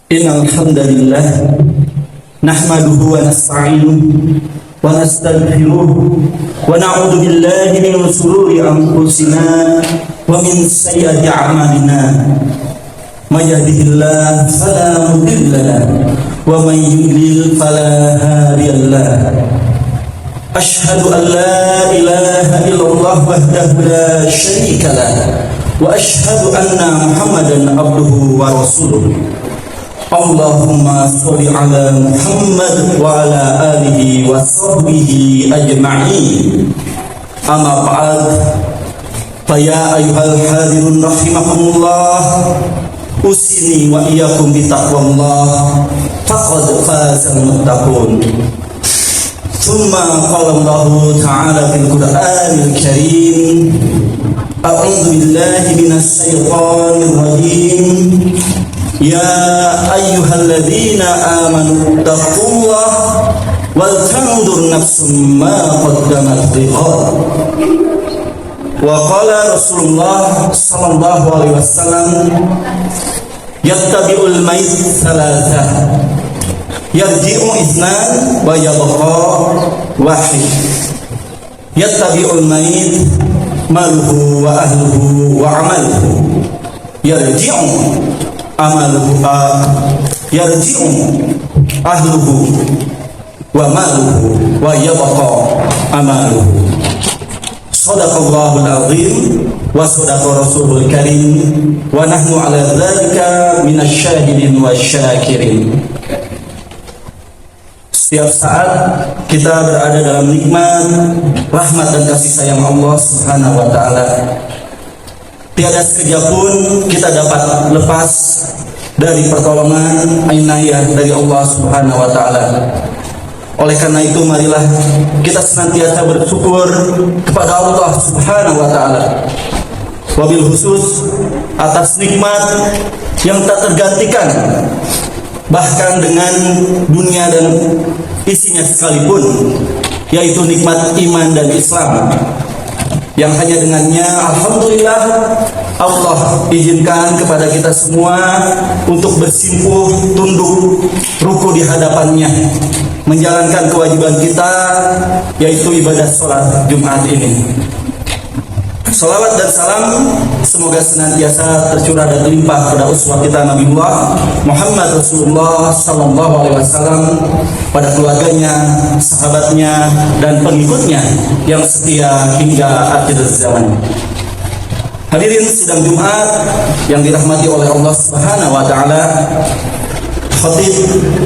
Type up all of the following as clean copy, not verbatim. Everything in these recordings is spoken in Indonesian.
Innal hamdalillah nahmaduhu wa nasta'inuhu wa nastaghfiruh wa na'udzu billahi min shururi anfusina wa min sayyiati a'malina. May yahdihillahu fala mudilla lahu wa may yudlil fala hadiya lahu. Asyhadu an la ilaha illallah wahdahu la syarika lahu wa asyhadu anna Muhammadan abduhu wa rasuluh. Allahumma sholli ala Muhammad wa ala alihi wa sahbihi ajma'in. Amma ba'd. Fa ya ayyuhal hadirun rahimakumullah, usini wa iyyakum bi taqwallah faqad fazal muttaqun. Thumma qala Allah ta'ala fil Qur'anil Karim, a'udzu billahi minasy syaithanir rajim. Ya ayyuhalladzina amanu taqullaha wal tanzur nafsum ma qaddamat lighad. Wa qala Rasulullah sallallahu alaihi wasallam, yattabi'ul mayt thalatha, yarji'u ithnan wa yabqa wahid. Yattabi'ul mayt maluhu wa ahluhu wa amaluhu, yarji'u amaluhu yarji'u ahluhu wa maluhu wa yabqa amaluhu. Shadaqallahul azim wa shadaqa rasulul karim wa nahnu ala dzalika minasyahidin wasyakirin. Setiap saat kita berada dalam nikmat, rahmat dan kasih sayang Allah Subhanahu wa taala. Tiada sekejap pun kita dapat lepas dari pertolongan inayah dari Allah Subhanahu wa taala. Oleh karena itu, marilah kita senantiasa bersyukur kepada Allah Subhanahu wa taala, wabil khusus atas nikmat yang tak tergantikan, bahkan dengan dunia dan isinya sekalipun, yaitu nikmat iman dan Islam, yang hanya dengannya alhamdulillah Allah izinkan kepada kita semua untuk bersimpuh, tunduk, ruku di hadapannya, menjalankan kewajiban kita, yaitu ibadah sholat Jumat ini. Salawat dan salam semoga senantiasa tercurah dan terlimpah pada uswah kita Nabiullah Muhammad Rasulullah sallallahu alaihi wasallam, pada keluarganya, sahabatnya dan pengikutnya yang setia hingga akhir zaman. Hadirin sidang Jumat yang dirahmati oleh Allah Subhanahu wa taala, khatib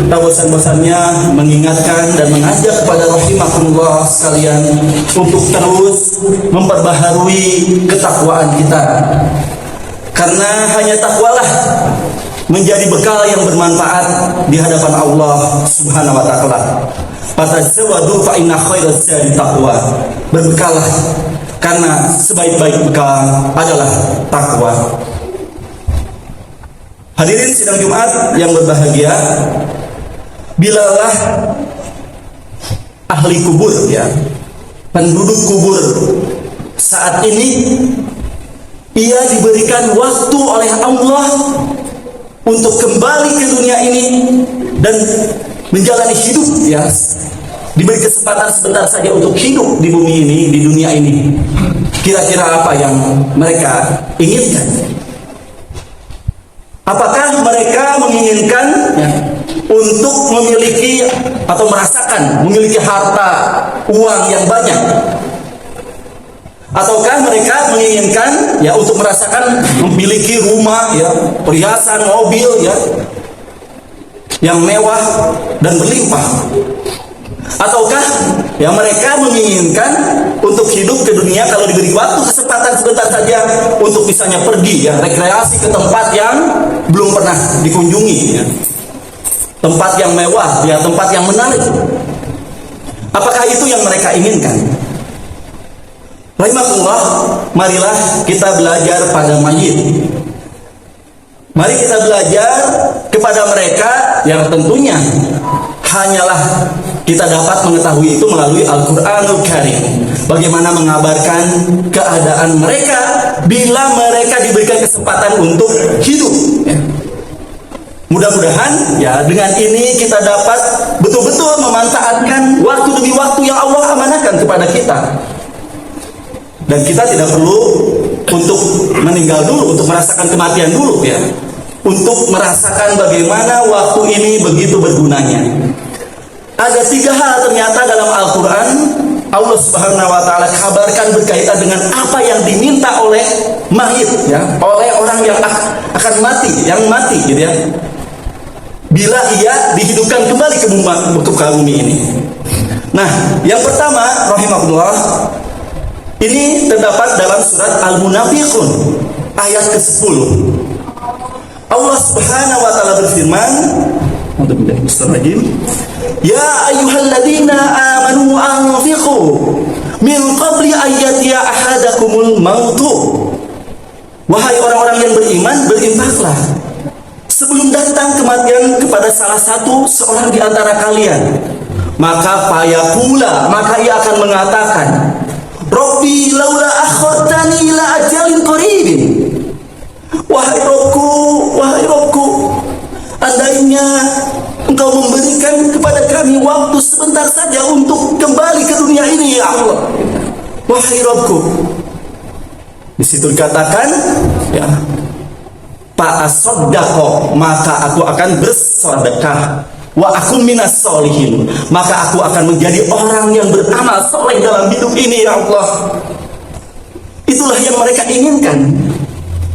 tak bosan-bosannya mengingatkan dan mengajak kepada rahimakumullah sekalian untuk terus memperbaharui ketakwaan kita, karena hanya takwalah menjadi bekal yang bermanfaat di hadapan Allah Subhanahu wa taala. Fatazawwadu fa inna khairaz zadi taqwa. Berbekalah karena sebaik-baik bekal adalah takwa. Hadirin sidang Jumat yang berbahagia, bilalah ahli kubur, ya, penduduk kubur saat ini, ia diberikan waktu oleh Allah untuk kembali ke dunia ini dan menjalani hidup, ya, diberi kesempatan sebentar saja untuk hidup di bumi ini, di dunia ini. Kira-kira apa yang mereka inginkan? Apakah mereka menginginkan, ya, untuk memiliki atau merasakan memiliki harta, uang yang banyak? Ataukah mereka menginginkan, ya, untuk merasakan memiliki rumah, ya, perhiasan, mobil, ya, yang mewah dan berlimpah? Ataukah, ya, mereka menginginkan untuk hidup ke dunia kalau diberi waktu kesempatan sebentar saja untuk misalnya pergi, ya, rekreasi ke tempat yang belum pernah dikunjungi, ya, tempat yang mewah, ya, tempat yang menarik? Apakah itu yang mereka inginkan? Rahimahullah, marilah kita belajar pada mayit. Mari kita belajar kepada mereka yang tentunya hanyalah kita dapat mengetahui itu melalui Al-Quranul Karim. Bagaimana mengabarkan keadaan mereka bila mereka diberikan kesempatan untuk hidup. Mudah-mudahan ya dengan ini kita dapat betul-betul memanfaatkan waktu demi waktu yang Allah amanahkan kepada kita. Dan kita tidak perlu untuk meninggal dulu, untuk merasakan kematian dulu ya. Untuk merasakan bagaimana waktu ini begitu bergunanya. Ada 3 hal ternyata dalam Al-Quran Allah Subhanahu wa Ta'ala kabarkan berkaitan dengan apa yang diminta oleh mayit ya, oleh orang yang akan mati, yang mati gitu ya. Bila ia dihidupkan kembali ke bumi ini. Nah, yang pertama, rahimahullah, ini terdapat dalam surat Al-Munafiqun ayat ke-10. Allah Subhanahu wa Ta'ala berfirman, ya ayyuhalladzina amanu anfiqu min qabli an yatiya ahadakumul mautu. Wahai orang-orang yang beriman, berinfaklah sebelum datang kematian kepada salah seorang di antara kalian. Maka fayaqula, maka ia akan mengatakan, Rabbi laula akhartani ila ajalin qaribin. Wahai Robku, andainya Engkau memberikan kepada kami waktu sebentar saja untuk kembali ke dunia ini ya Allah. Wahai Robku. Di situ dikatakan ya, fa'asaddaqo, maka aku akan bersedekah, wa akun minas solihin, maka aku akan menjadi orang yang beramal soleh dalam hidup ini ya Allah. Itulah yang mereka inginkan,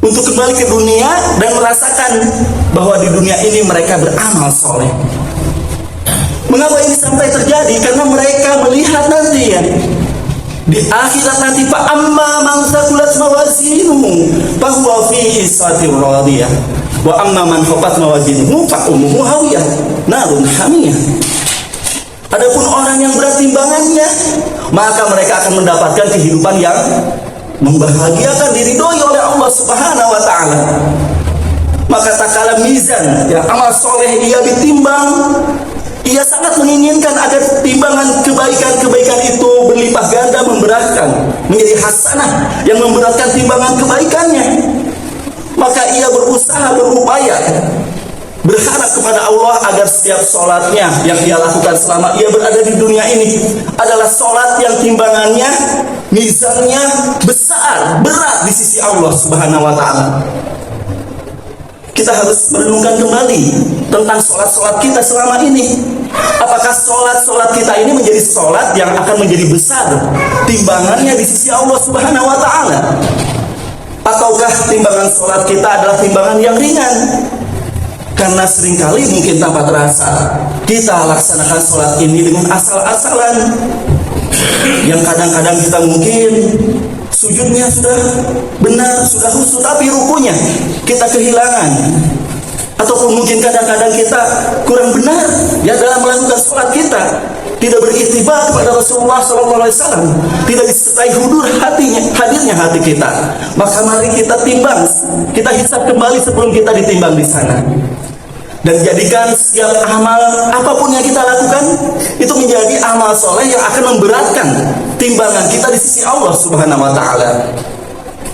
untuk kembali ke dunia dan merasakan bahwa di dunia ini mereka beramal soleh. Mengapa ini sampai terjadi? Karena mereka melihat nanti ya, di akhirat nanti, fa amma man thaqulat mawazinuhu fa huwa fi isatir radiyah wa amma man khaffat mawazinuhu fa ummuhu hawiyah narun hamiyah. Adapun orang yang berat timbangannya, maka mereka akan mendapatkan kehidupan yang membahagiakan, diridhoi oleh Allah Subhanahu wa Ta'ala. Maka tak kala mizan ya, amal soleh ia ditimbang, ia sangat menginginkan agar timbangan kebaikan-kebaikan itu berlipat ganda, memberatkan, menjadi hasanah yang memberatkan timbangan kebaikannya. Maka ia berusaha, berupaya, berharap kepada Allah agar setiap sholatnya yang ia lakukan selama ia berada di dunia ini adalah sholat yang timbangannya, mizannya besar, berat di sisi Allah Subhanahu wa Ta'ala. Kita harus merenungkan kembali tentang sholat-sholat kita selama ini. Apakah sholat-sholat kita ini menjadi sholat yang akan menjadi besar timbangannya di sisi Allah Subhanahu wa Ta'ala? Ataukah timbangan sholat kita adalah timbangan yang ringan? Karena seringkali mungkin tanpa terasa kita laksanakan sholat ini dengan asal-asalan, yang kadang-kadang kita mungkin sujudnya sudah benar, sudah khusyuk, tapi rukunya kita kehilangan. Ataupun mungkin kadang-kadang kita kurang benar ya dalam melakukan sholat kita, tidak beriktibar kepada Rasulullah SAW, tidak disertai hadirnya hati kita. Maka mari kita timbang, kita hisab kembali sebelum kita ditimbang di sana. Dan jadikan setiap amal apapun yang kita lakukan itu menjadi amal soleh yang akan memberatkan timbangan kita di sisi Allah Subhanahu wa Ta'ala.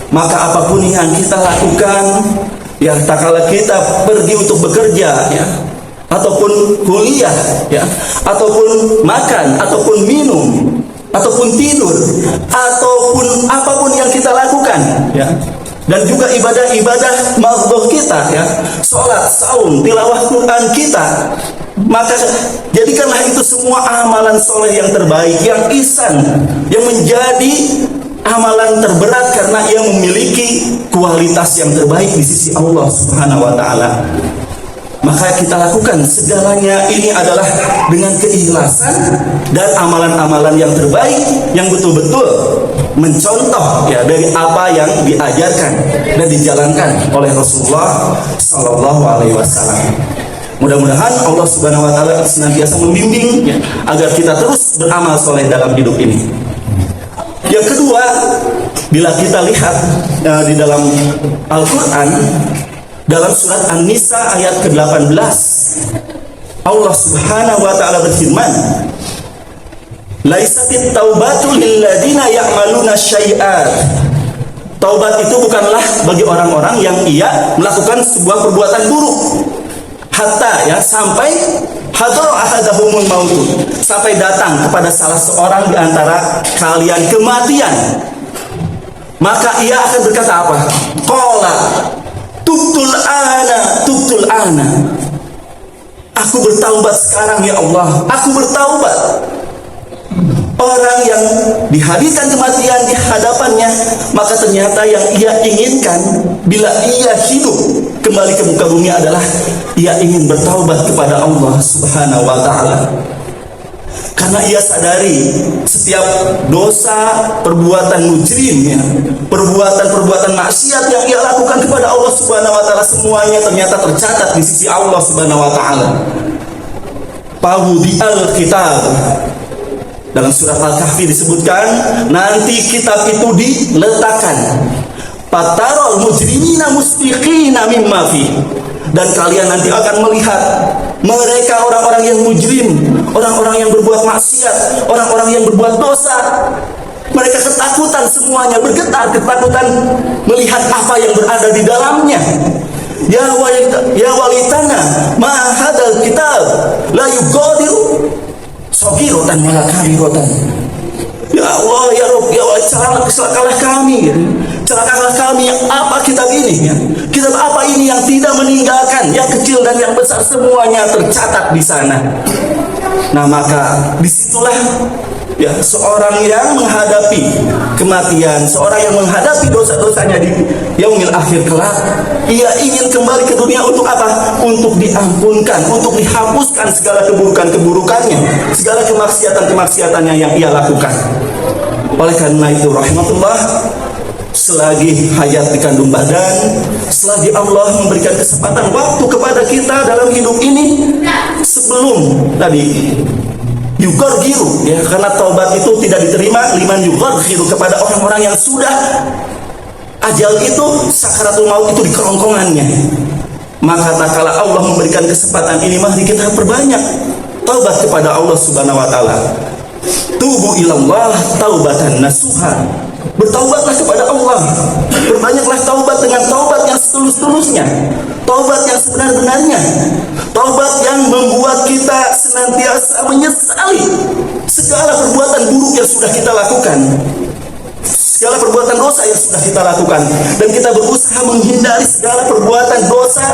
Maka apapun yang kita lakukan ya, tak kala kita pergi untuk bekerja ya, ataupun kuliah ya, ataupun makan, ataupun minum, ataupun tidur, ataupun apapun yang kita lakukan ya, dan juga ibadah-ibadah makhluk kita ya, sholat, saum, tilawah Quran kita, maka jadikanlah itu semua amalan soleh yang terbaik, yang ihsan, yang menjadi amalan terberat karena ia memiliki kualitas yang terbaik di sisi Allah Subhanahu wa Ta'ala. Maka kita lakukan segalanya ini adalah dengan keikhlasan dan amalan-amalan yang terbaik yang betul-betul mencontoh ya dari apa yang diajarkan dan dijalankan oleh Rasulullah Sallallahu Alaihi Wasallam. Mudah-mudahan Allah Subhanahu Wa Taala senantiasa membimbing ya, agar kita terus beramal soleh dalam hidup ini. Yang kedua, bila kita lihat di dalam Al-Quran, dalam surat An-Nisa ayat ke-18, Allah Subhanahu wa Ta'ala berfirman, "Laisatit taubatu lil ladzina ya'maluna syai'at." Taubat itu bukanlah bagi orang-orang yang ia melakukan sebuah perbuatan buruk. hatta ya sampai hadara ahadahumul maut, sampai datang kepada salah seorang di antara kalian kematian, maka ia akan berkata apa? Qala tubtul ana, aku bertaubat sekarang ya Allah, aku bertaubat. Orang yang dihadirkan kematian di hadapannya, maka ternyata yang ia inginkan bila ia hidup kembali ke muka bumi adalah ia ingin bertaubat kepada Allah Subhanahu wa ta'ala. Karena ia sadari setiap dosa, perbuatan mujrim ya, perbuatan maksiat yang ia lakukan kepada Allah Subhanahu wa ta'ala, semuanya ternyata tercatat di sisi Allah Subhanahu wa ta'ala. Pawudi al-kitab, dalam surat Al-Kahfi disebutkan, nanti kitab itu diletakkan. Fatarul mujrimina mustiqina mimma fi, dan kalian nanti akan melihat mereka orang-orang yang mujrim, orang-orang yang berbuat maksiat, orang-orang yang berbuat dosa. Mereka ketakutan semuanya, bergetar ketakutan melihat apa yang berada di dalamnya. Ya walitana ma hadal kitab la yughadiru saghiratan wala kabiratan. Ya Allah, ya Rabb, ya Allah, celakalah kami, celakalah kami. Apa kitab ini ya? Kitab apa ini yang tidak meninggalkan yang kecil dan yang besar, semuanya tercatat di sana. Nah, maka disitulah ya seorang yang menghadapi kematian, seorang yang menghadapi dosa-dosanya di yaumil akhir kelak, ia ingin kembali ke dunia untuk apa? Untuk diampunkan, untuk dihapuskan segala keburukan-keburukannya, segala kemaksiatan-kemaksiatannya yang ia lakukan. Oleh karena itu rahmatullah, selagi hayat dikandung badan, selagi Allah memberikan kesempatan waktu kepada kita dalam hidup ini, sebelum tadi yugargiru ya, karena taubat itu tidak diterima liman yugargiru, kepada orang-orang yang sudah ajal itu, sakaratul maut itu di kerongkongannya. Maka tak kala Allah memberikan kesempatan ini, mari kita perbanyak taubat kepada Allah Subhanahu wa ta'ala. Tubu ilallah taubatan nasuha, bertaubatlah kepada Allah, perbanyaklah taubat dengan taubat yang setulus-tulusnya, taubat yang sebenar-benarnya, taubat yang membuat kita senantiasa menyesali segala perbuatan buruk yang sudah kita lakukan, segala perbuatan dosa yang sudah kita lakukan, dan kita berusaha menghindari segala perbuatan dosa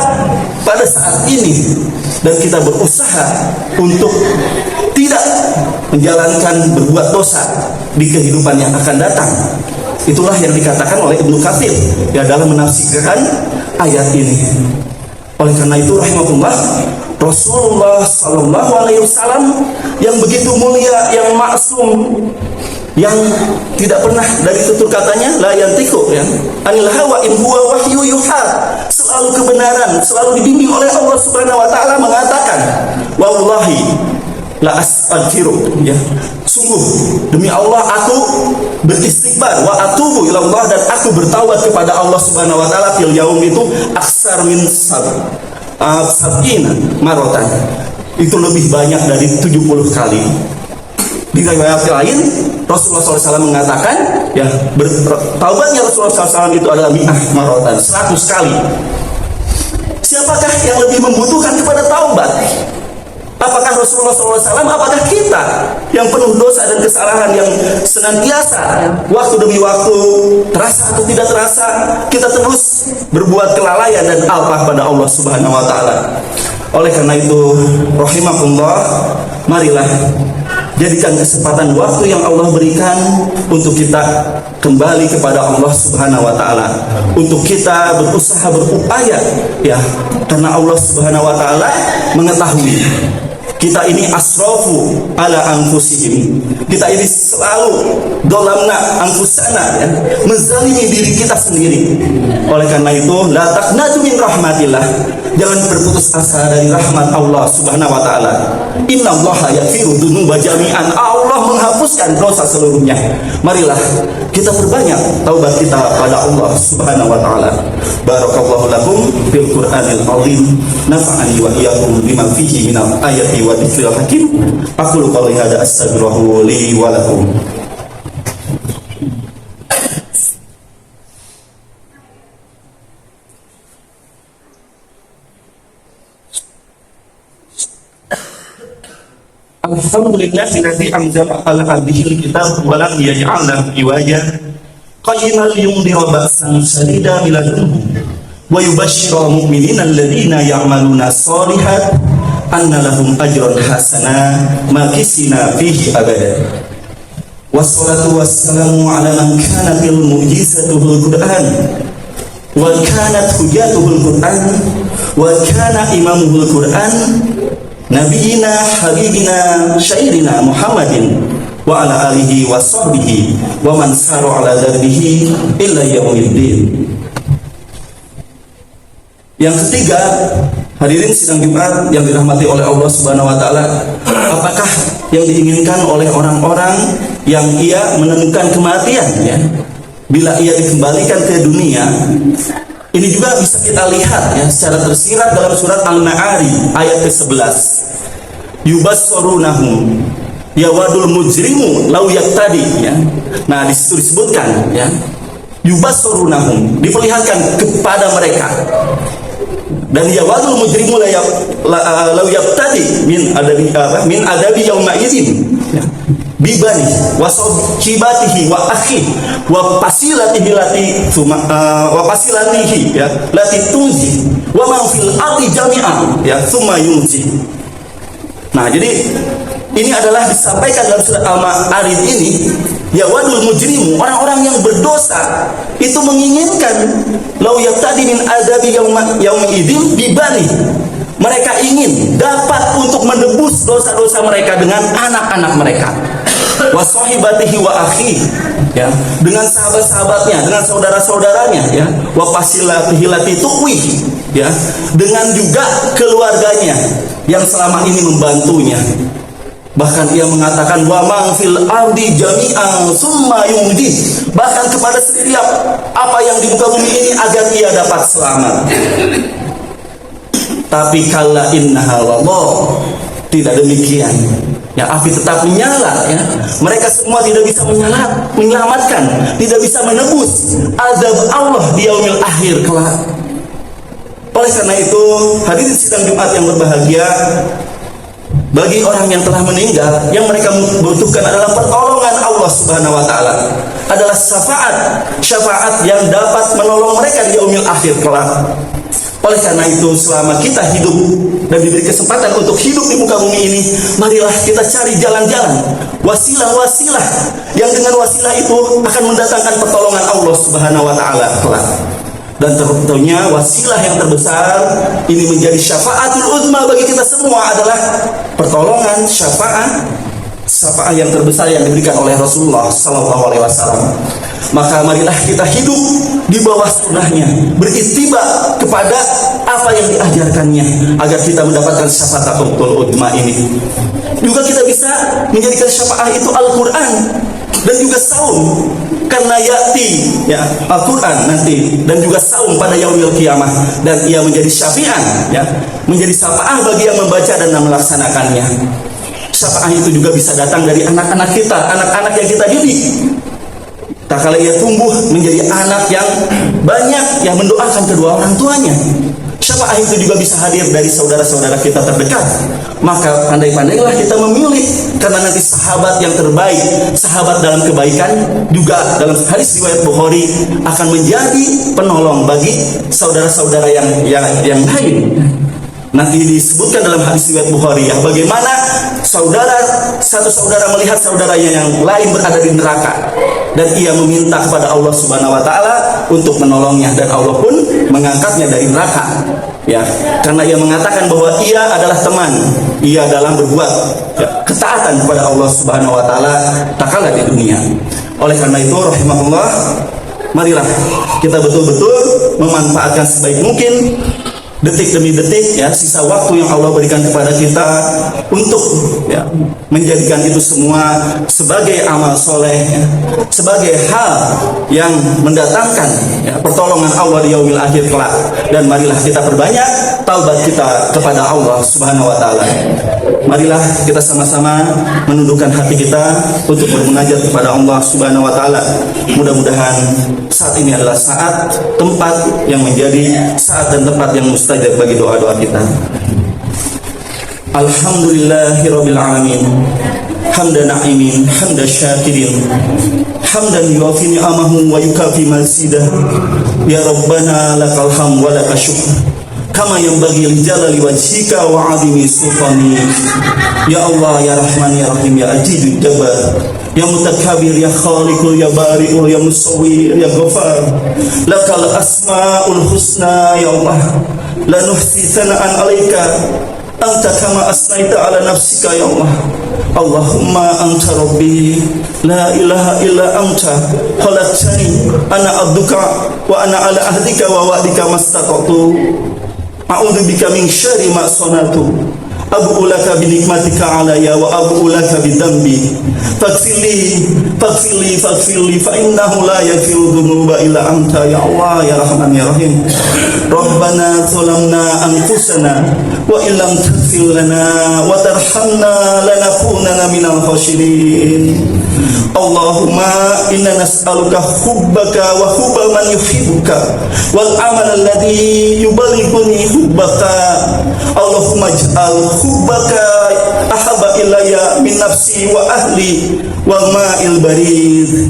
pada saat ini, dan kita berusaha untuk tidak menjalankan berbuat dosa di kehidupan yang akan datang. Itulah yang dikatakan oleh Ibnu Katsir ya dalam menafsirkan ayat ini. Oleh karena itu rahimahullah, Rasulullah sallallahu alaihi wasallam yang begitu mulia, yang maksum, yang tidak pernah dari tutur katanya la yantiqu ya anil hawa in huwa wahyu yuha, selalu kebenaran, selalu dibimbing oleh Allah Subhanahu wa taala, mengatakan wallahi la astaghfiru ya, sungguh demi Allah aku beristighfar, wa atubu ila Allah, dan aku bertaubat kepada Allah Subhanahu wa taala fil yaum itu aksar min sab'ina marotan, itu lebih banyak dari 70 kali. Di riwayat lain Rasulullah SAW mengatakan ya, bertaubatnya Rasulullah SAW itu adalah mi'ah marotan, 100 kali. Siapakah yang lebih membutuhkan kepada taubat? Apakah Rasulullah SAW? Apakah kita yang penuh dosa dan kesalahan, yang senantiasa waktu demi waktu, terasa atau tidak terasa, kita terus berbuat kelalaian dan alpah pada Allah Subhanahu wa taala. Oleh karena itu rahimakumullah, marilah jadikan kesempatan waktu yang Allah berikan untuk kita kembali kepada Allah Subhanahu wa taala, untuk kita berusaha, berupaya ya, karena Allah Subhanahu wa taala mengetahui kita ini asrafu ala anfusihim, kita ini selalu dolamna anfusana ya, menzalimi diri kita sendiri. Oleh karena itu la taqnatu min rahmatillah, jangan berputus asa dari rahmat Allah Subhanahu wa taala. Innallaha yaghfiru dzunuba jami'an, Allah menghapuskan dosa seluruhnya. Marilah kita perbanyak taubat kita pada Allah Subhanahu wa taala. Barakallahu lakum fil Qur'anil azim, nafa'ani wa iyyakum bima fihi minal ayati wa dzikril hakim. Aqulu qouli hadza astaghfiruhu li wa lakum. Alhamdulillahilladzi anzala ala abdihil kitab wa lam yaj'al lahu iwaja qayyiman liyundhira ba'san shadidan min ladunhu wa yubashshiral mu'minina alladhina ya'maluna shalihat anna lahum ajran hasana makisina fihi abada. Wassalatu wassalamu ala man kana bil mu'jizatuhul Qur'an wa kanat hujjatuhul Qur'an wa kana imamuhul Qur'an nabiyina habibina syairina Muhammadin wa ala alihi wa sahbihi wa man saru ala darbihi illa yaumiddin. Yang ketiga, hadirin sidang Jumat yang dirahmati oleh Allah Subhanahu wa taala, apakah yang diinginkan oleh orang-orang yang ia menemukan kematian ya? Bila ia dikembalikan ke dunia, ini juga bisa kita lihat ya secara tersirat dalam surat Al-Ma'arij ayat ke-11. Yubassarunahum yawadul mujrimu law yaktadi ya. Nah, di situ disebutkan ya. Yubassarunahum, diperlihatkan kepada mereka. Dan yawadul mujrimu law yaktadi min adabi yauma idzin ya. Bibani wa sahibatihi wa akhi wa fasilatihi wa fasilatihi ya lati tunzi wa ma fil ardi jami'an ya tsumma yunzi. Nah, jadi ini adalah disampaikan dalam surat Al-Ma'arij ini, ya wadul mujrimu, orang-orang yang berdosa itu menginginkan lau yaftadi min adabi yauma idzin bibani. Mereka ingin dapat untuk menebus dosa-dosa mereka dengan anak-anak mereka. Wa sahibatihi wa akhi ya, dengan sahabat-sahabatnya, dengan saudara-saudaranya ya, wa fasilatihi lati tuqwi ya, dengan juga keluarganya yang selama ini membantunya. Bahkan ia mengatakan wa man fil ardi jami'an summa yumdi, bahkan kepada setiap apa yang di muka bumi ini agar ia dapat selamat. Tapi kalla innaha wallah, tidak demikian. Ya, api tetap menyala ya. Mereka semua tidak bisa menyelamatkan, tidak bisa menebus azab Allah di yaumil akhir kelak. Oleh karena itu, hadirin sidang Jumat yang berbahagia, bagi orang yang telah meninggal, yang mereka butuhkan adalah pertolongan Allah Subhanahu wa taala, adalah syafaat yang dapat menolong mereka di yaumil akhir kelak. Oleh karena itu, selama kita hidup dan diberi kesempatan untuk hidup di muka bumi ini, marilah kita cari jalan-jalan, wasilah-wasilah yang dengan wasilah itu akan mendatangkan pertolongan Allah Subhanahu wa taala kelak. Dan tentunya wasilah yang terbesar ini menjadi syafaatul uzma bagi kita semua adalah pertolongan syafaat yang terbesar yang diberikan oleh Rasulullah Sallallahu Alaihi Wasallam. Maka marilah kita hidup di bawah sunnahnya, berittiba kepada apa yang diajarkannya, agar kita mendapatkan syafaatul uzma ini. Juga kita bisa menjadikan syafaat itu Al-Quran dan juga saum, karena yati ya Al-Quran nanti dan juga saum pada yaumil kiamah, dan ia menjadi syafi'an ya, menjadi syafaat bagi yang membaca dan melaksanakannya. Syafaat itu juga bisa datang dari anak-anak kita, anak-anak yang kita didik. Tak kala ia tumbuh menjadi anak yang banyak yang mendoakan kedua orang tuanya, syafaat itu juga bisa hadir dari saudara-saudara kita terdekat. Maka pandai-pandailah kita memilih, karena nanti sahabat yang terbaik, sahabat dalam kebaikan, juga dalam hadis riwayat Bukhari akan menjadi penolong bagi saudara-saudara yang lain. Nanti disebutkan dalam hadis riwayat Bukhari ya, bagaimana satu saudara melihat saudaranya yang lain berada di neraka, dan ia meminta kepada Allah Subhanahu wa taala untuk menolongnya, dan Allah pun mengangkatnya dari neraka ya, karena ia mengatakan bahwa ia adalah teman ia dalam berbuat ya, ketaatan kepada Allah Subhanahu wa taala tak kalah di dunia. Oleh karena itu rahimahullah, marilah kita betul-betul memanfaatkan sebaik mungkin detik demi detik ya, sisa waktu yang Allah berikan kepada kita untuk ya, menjadikan itu semua sebagai amal soleh ya, sebagai hal yang mendatangkan ya, pertolongan Allah di yaumil akhir kelak. Dan marilah kita perbanyak taubat kita kepada Allah Subhanahu wa taala. Marilah kita sama-sama menundukkan hati kita untuk bermunajat kepada Allah Subhanahu wa taala. Mudah-mudahan saat ini adalah saat, tempat yang menjadi saat dan tempat yang mustajab bagi doa-doa kita. Alhamdulillahi rabbil alamin. Hamdan na'imin, hamdan syakirin, hamdan yuafi ni'amahu wa yukafi mazida. Ya Rabbana lakal hamd wa lakal syukr kama yanbaghi li jalali wajhika wa 'azimi sultani. Ya Allah, ya Rahman, ya Rahim, ya Ajidul Jabbar, ya Mutakabir, ya Khaliqul, ya Bari'ul, ya Musawwir, ya Ghafar. Lakal asma'ul husna ya Allah, la nuhsi sana'an 'alaika anta kama asnaita ala nafsika ya Allah. Allahumma anta rabbi la ilaha illa anta khalaqtani ana abduka wa ana ala ahdika wa wa'dika mastata'tu a'udzu bika min syarri ma sanatu abu'u laka bi nikmatika alayya wa abu'u laka bi dhanbi faghfirli fa innahu la yaghfiru dhunuba illa anta ya Allah ya Rahman ya Rahim. Rabbana zalamna anfusana wa illam taghfir lana wa tarhamna lanakunanna minal khasirin. Allahumma inna nas'aluka hubbaka wa hubba man yuhibbuka wal amal alladhi yuballighuni hubbaka. Allahumma ij'al hubbaka ahabba ilayya min nafsi wa ahli wa ma'il barid.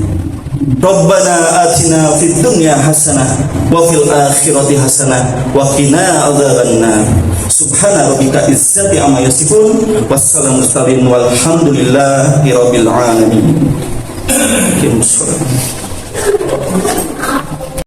Rabbana atina fid dunya hasanah wa fil akhirati hasanah wa qina adzabannar. Subhana rabbika izzati amma yasifun wassalamu walhamdulillahi rabbil alamin.